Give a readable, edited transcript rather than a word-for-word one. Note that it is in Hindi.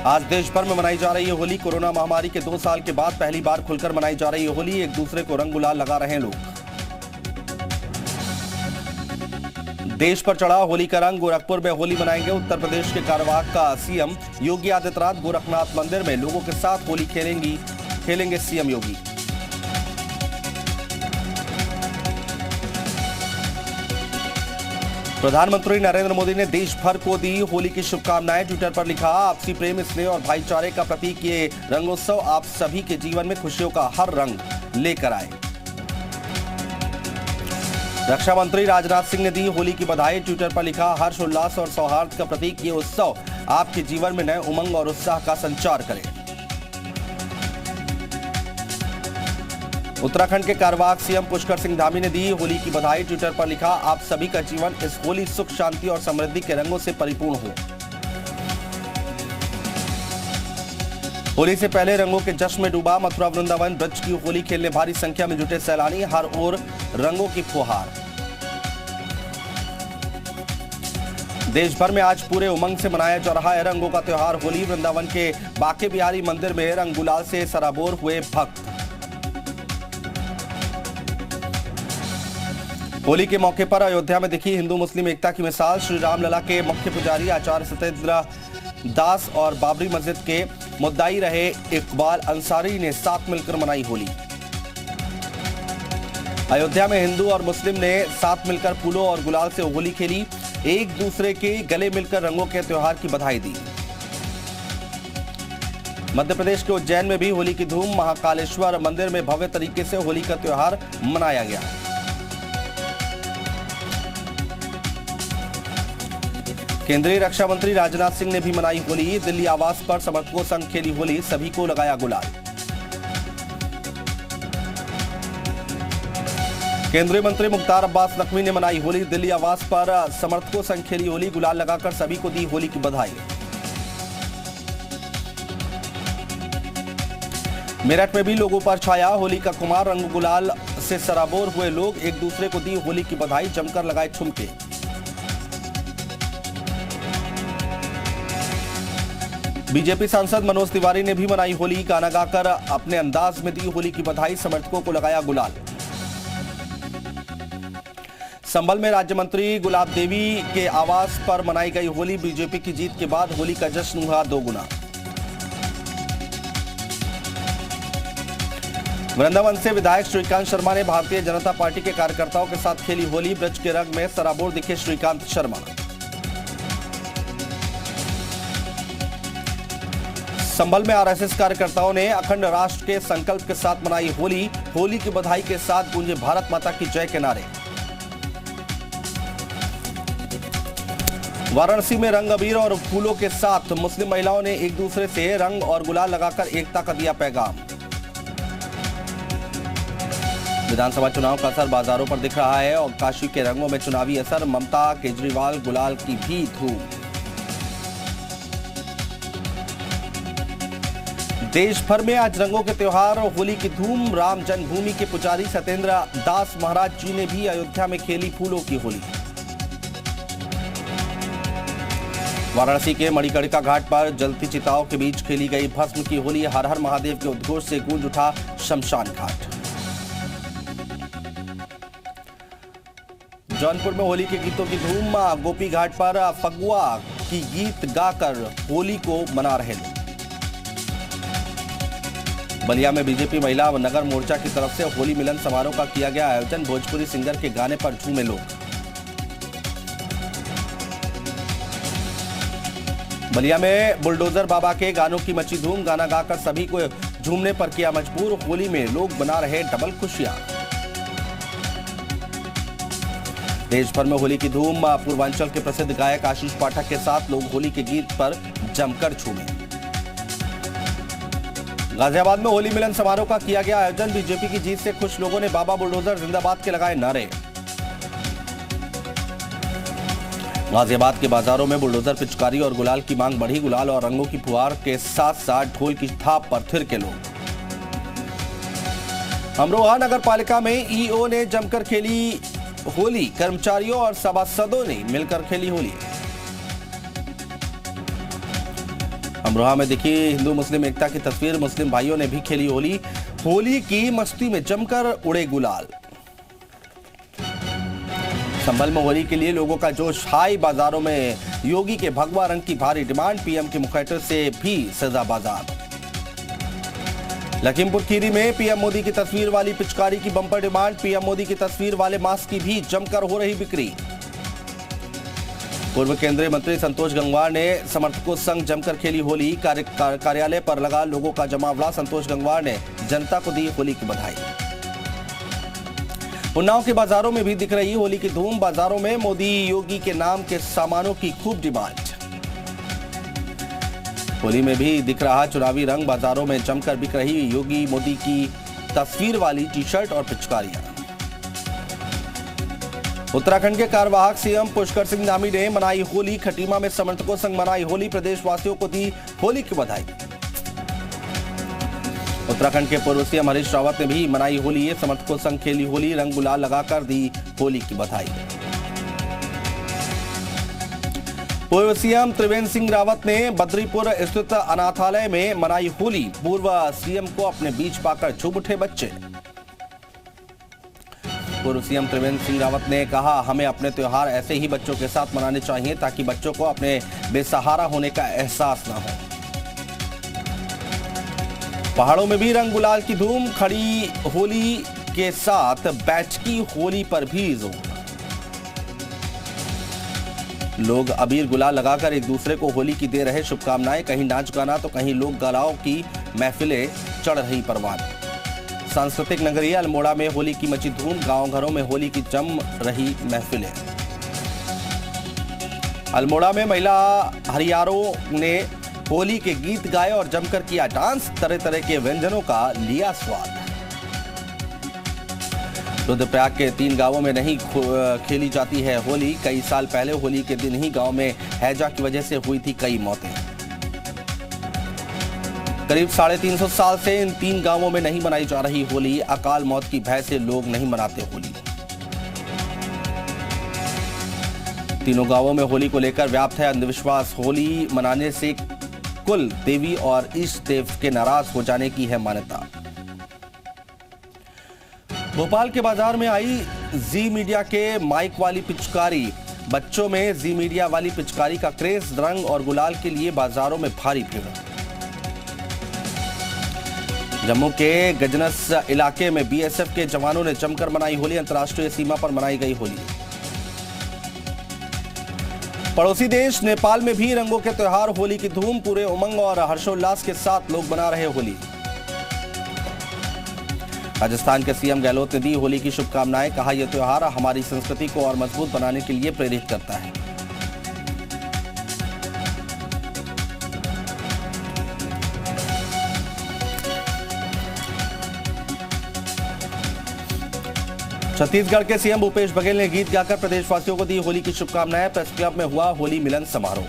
आज देश भर में मनाई जा रही है होली। कोरोना महामारी के 2 साल के बाद पहली बार खुलकर मनाई जा रही है होली। एक दूसरे को रंग गुलाल लगा रहे हैं लोग। देश पर चढ़ा होली का रंग। गोरखपुर में होली मनाएंगे उत्तर प्रदेश के कार्यवाहक का सीएम योगी आदित्यनाथ। गोरखनाथ मंदिर में लोगों के साथ होली खेलेंगे सीएम योगी। प्रधानमंत्री नरेंद्र मोदी ने देश भर को दी होली की शुभकामनाएं। ट्विटर पर लिखा, आपसी प्रेम, स्नेह और भाईचारे का प्रतीक ये रंगोत्सव आप सभी के जीवन में खुशियों का हर रंग लेकर आए। रक्षा मंत्री राजनाथ सिंह ने दी होली की बधाई। ट्विटर पर लिखा, हर्ष उल्लास और सौहार्द का प्रतीक ये उत्सव आपके जीवन में नए उमंग और उत्साह का संचार करे। उत्तराखंड के कार्यवाहक सीएम पुष्कर सिंह धामी ने दी होली की बधाई। ट्विटर पर लिखा, आप सभी का जीवन इस होली सुख, शांति और समृद्धि के रंगों से परिपूर्ण हो। होली से पहले रंगों के जश्न में डूबा मथुरा वृंदावन। ब्रज की होली खेलने भारी संख्या में जुटे सैलानी। हर ओर रंगों की फुहार। देश भर में आज पूरे उमंग से मनाया जा रहा है रंगों का त्योहार होली। वृंदावन के बांके बिहारी मंदिर में रंग गुलाल से सराबोर हुए भक्त। होली के मौके पर अयोध्या में दिखी हिंदू मुस्लिम एकता की मिसाल। श्री रामलला के मुख्य पुजारी आचार्य सत्येंद्र दास और बाबरी मस्जिद के मुद्दाई रहे इकबाल अंसारी ने साथ मिलकर मनाई होली। अयोध्या में हिंदू और मुस्लिम ने साथ मिलकर फूलों और गुलाल से होली खेली। एक दूसरे के गले मिलकर रंगों के त्योहार की बधाई दी। मध्य प्रदेश के उज्जैन में भी होली की धूम। महाकालेश्वर मंदिर में भव्य तरीके से होली का त्योहार मनाया गया। केंद्रीय रक्षा मंत्री राजनाथ सिंह ने भी मनाई होली। दिल्ली आवास पर समर्थकों संग खेली होली। सभी को लगाया गुलाल। केंद्रीय मंत्री मुख्तार अब्बास नकवी ने मनाई होली। दिल्ली आवास पर समर्थकों संग खेली होली। गुलाल लगाकर सभी को दी होली की बधाई। मेरठ में भी लोगों पर छाया होली का खुमार। रंग गुलाल से सराबोर हुए लोग एक दूसरे को दी होली की बधाई। जमकर लगाए ठुमके। बीजेपी सांसद मनोज तिवारी ने भी मनाई होली। गाना गाकर अपने अंदाज में दी होली की बधाई। समर्थकों को लगाया गुलाल। संभल में राज्य मंत्री गुलाब देवी के आवास पर मनाई गई होली। बीजेपी की जीत के बाद होली का जश्न हुआ दोगुना। वृंदावन से विधायक श्रीकांत शर्मा ने भारतीय जनता पार्टी के कार्यकर्ताओं के साथ खेली होली। ब्रज के रंग में सराबोर दिखे श्रीकांत शर्मा। संभल में आरएसएस कार्यकर्ताओं ने अखंड राष्ट्र के संकल्प के साथ मनाई होली। होली की बधाई के साथ गूंजे भारत माता की जय के नारे। वाराणसी में रंग अबीर और फूलों के साथ मुस्लिम महिलाओं ने एक दूसरे से रंग और गुलाल लगाकर एकता का दिया पैगाम। विधानसभा चुनाव का असर बाजारों पर दिख रहा है और काशी के रंगों में चुनावी असर। ममता केजरीवाल गुलाल की भी धूम। देश भर में आज रंगों के त्योहार और होली की धूम। राम जन्मभूमि के पुजारी सत्येंद्र दास महाराज जी ने भी अयोध्या में खेली फूलों की होली। वाराणसी के मणिकर्णिका घाट पर जलती चिताओं के बीच खेली गई भस्म की होली। हर हर महादेव के उद्घोष से गूंज उठा शमशान घाट। जौनपुर में होली के गीतों की धूम। गोपी घाट पर फगुआ की गीत गाकर होली को मना रहे लोग। बलिया में बीजेपी महिला व नगर मोर्चा की तरफ से होली मिलन समारोह का किया गया आयोजन। भोजपुरी सिंगर के गाने पर झूमे लोग। बलिया में बुलडोजर बाबा के गानों की मची धूम। गाना गाकर सभी को झूमने पर किया मजबूर। होली में लोग बना रहे डबल खुशियां। देश भर में होली की धूम। पूर्वांचल के प्रसिद्ध गायक आशीष पाठक के साथ लोग होली के गीत पर जमकर झूमे। गाजियाबाद में होली मिलन समारोह का किया गया आयोजन। बीजेपी की जीत से खुश लोगों ने बाबा बुलडोजर जिंदाबाद के लगाए नारे। गाजियाबाद के बाजारों में बुलडोजर, पिचकारी और गुलाल की मांग बढ़ी। गुलाल और रंगों की फुहार के साथ साथ ढोल की थाप पर थिरके लोग। अमरोहा नगर पालिका में ईओ ने जमकर खेली होली। कर्मचारियों और सभासदों ने मिलकर खेली होली। अमरोहा में दिखी हिंदू मुस्लिम एकता की तस्वीर, मुस्लिम भाइयों ने भी खेली होली। होली की मस्ती में जमकर उड़े गुलाल। संभल में होली के लिए लोगों का जोश हाई, बाजारों में योगी के भगवा रंग की भारी डिमांड, पीएम के मुखौटे से भी सजा बाजार। लखीमपुर खीरी में पीएम मोदी की तस्वीर वाली पिचकारी की बम्पर डिमांड, पीएम मोदी की तस्वीर वाले मास्क की भी जमकर हो रही बिक्री। पूर्व केंद्रीय मंत्री संतोष गंगवार ने समर्थकों संग जमकर खेली होली, कार्यालय पर लगा लोगों का जमावड़ा, संतोष गंगवार ने जनता को दी होली की बधाई। उन्नाव के बाजारों में भी दिख रही होली की धूम, बाजारों में मोदी योगी के नाम के सामानों की खूब डिमांड। होली में भी दिख रहा चुनावी रंग, बाजारों में जमकर बिक रही योगी मोदी की तस्वीर वाली टी शर्ट और पिचकारियां। उत्तराखंड के कार्यवाहक सीएम पुष्कर सिंह धामी ने मनाई होली, खटीमा में समर्थकों संग मनाई होली, प्रदेशवासियों को दी होली की बधाई। उत्तराखंड के पूर्व सीएम हरीश रावत ने भी मनाई होली, समर्थकों संग खेली होली, रंग गुलाल लगाकर दी होली की बधाई। पूर्व सीएम त्रिवेंद्र सिंह रावत ने बद्रीपुर स्थित अनाथालय में मनाई होली, पूर्व सीएम को अपने बीच पाकर झूम उठे बच्चे। पूर्व सीएम त्रिवेंद्र सिंह रावत ने कहा, हमें अपने त्योहार ऐसे ही बच्चों के साथ मनाने चाहिए ताकि बच्चों को अपने बेसहारा होने का एहसास न हो। पहाड़ों में भी रंग गुलाल की धूम, खड़ी होली के साथ बैठकी होली पर भी जोर। लोग अबीर गुलाल लगाकर एक दूसरे को होली की दे रहे शुभकामनाएं, कहीं नाच गाना तो कहीं लोक गलाओं की महफिलें चढ़ रही परवान। सांस्कृतिक नगरी अल्मोड़ा में होली की मची धूम, गांव घरों में होली की जम रही महफिलें। अल्मोड़ा में महिला हरियारों ने होली के गीत गाए और जमकर किया डांस, तरह तरह के व्यंजनों का लिया स्वाद। रुद्रप्रयाग के 3 गांवों में नहीं खेली जाती है होली, कई साल पहले होली के दिन ही गांव में हैजा की वजह से हुई थी कई मौतें। करीब 350 साल से इन 3 गांवों में नहीं मनाई जा रही होली, अकाल मौत की भय से लोग नहीं मनाते होली। तीनों गांवों में होली को लेकर व्याप्त है अंधविश्वास, होली मनाने से कुल देवी और इष्ट देव के नाराज हो जाने की है मान्यता। भोपाल के बाजार में आई जी मीडिया के माइक वाली पिचकारी, बच्चों में जी मीडिया वाली पिचकारी का क्रेज, रंग और गुलाल के लिए बाजारों में भारी भीड़। जम्मू के गजनस इलाके में बीएसएफ के जवानों ने जमकर मनाई होली, अंतर्राष्ट्रीय सीमा पर मनाई गई होली। पड़ोसी देश नेपाल में भी रंगों के त्योहार होली की धूम, पूरे उमंग और हर्षोल्लास के साथ लोग मना रहे होली। राजस्थान के सीएम गहलोत ने दी होली की शुभकामनाएं, कहा यह त्योहार हमारी संस्कृति को और मजबूत बनाने के लिए प्रेरित करता है। छत्तीसगढ़ के सीएम भूपेश बघेल ने गीत गाकर प्रदेशवासियों को दी होली की शुभकामनाएं, प्रेस क्लब में हुआ होली मिलन समारोह।